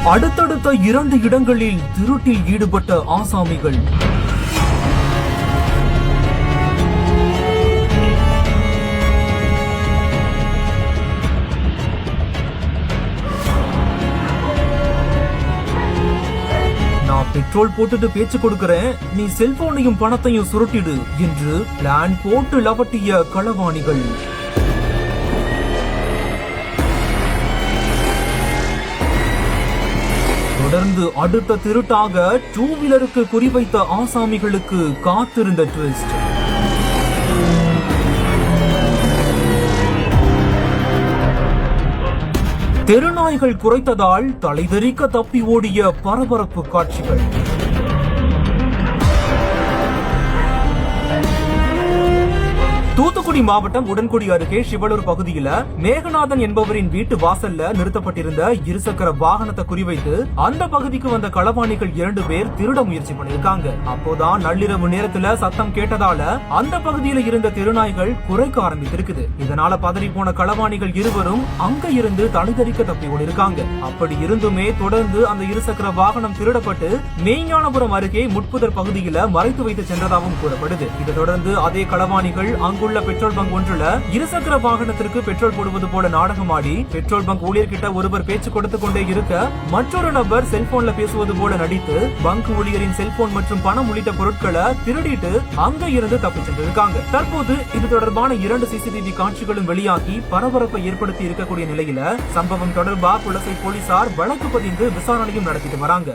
அடுத்தடுத்த 2 இடங்களில் திருட்டில் ஈடுபட்ட ஆசாமிகள். நான் பெட்ரோல் போட்டுட்டு பேச்சு கொடுக்கிறேன், நீ செல்போனையும் பணத்தையும் சுருட்டிடு என்று பிளான் போட்டு லவட்டிய களவாணிகள். தொடர்ந்து அடுத்த திருட்டாக 2 வீலருக்கு குறிவைத்த ஆசாமிகளுக்கு காத்திருந்த ட்விஸ்ட். தெருநாய்கள் குறைத்ததால் தலைதெறிக்க தப்பி ஓடிய பரபரப்பு காட்சிகள். தூத்துக்குடி மாவட்டம் உடன்குடி அருகே சிவலூர் பகுதியில மேகநாதன் என்பவரின் வீட்டு வாசல்ல நிறுத்தப்பட்டிருந்த இருசக்கர வாகனத்தை குறிவைத்து அந்த பகுதிக்கு வந்த களவாணிகள் 2 பேர் திருட முயற்சி பண்ணிருக்காங்க. அப்போதான் நள்ளிரவு நேரத்துல சத்தம் கேட்டதால அந்த பகுதியில இருந்த தெருநாய்கள் குறைக்க ஆரம்பித்திருக்குது. இதனால பதறி போன களவாணிகள் இருவரும் அங்க இருந்து தலைதறிக்க தப்பி ஓடிருக்காங்க. அப்படி இருந்துமே தொடர்ந்து அந்த இருசக்கர வாகனம் திருடப்பட்டு மெய்ஞானபுரம் அருகே முட்புதர் பகுதியில மறைத்து வைத்து சென்றதாகவும் கூறப்படுது. இதை தொடர்ந்து அதே களவாணிகள் அங்குள்ள பெட்ரோல் பங்க் ஒன்றுல இருசக்கர வாகனத்திற்கு பெட்ரோல் போடுவது போல நாடகமாடி பெட்ரோல் பங்க் ஊழியர்கிட்ட ஒருவர் பேச்சு கொடுத்து கொண்டே இருக்க மற்றொரு நபர் செல்போன்ல பேசுவது போல நடித்து பங்க் ஊழியரின் செல்போன் மற்றும் பணம் உள்ளிட்ட பொருட்களை திருடிட்டு அங்க இருந்து தப்பி சென்றிருக்காங்க. தற்போது இது தொடர்பான 2 சிசிடிவி காட்சிகளும் வெளியாகி பரபரப்பை ஏற்படுத்தி இருக்கக்கூடிய நிலையில சம்பவம் தொடர்பாக குலசை போலீசார் வழக்கு பதிந்து விசாரணையும் நடத்திட்டு வராங்க.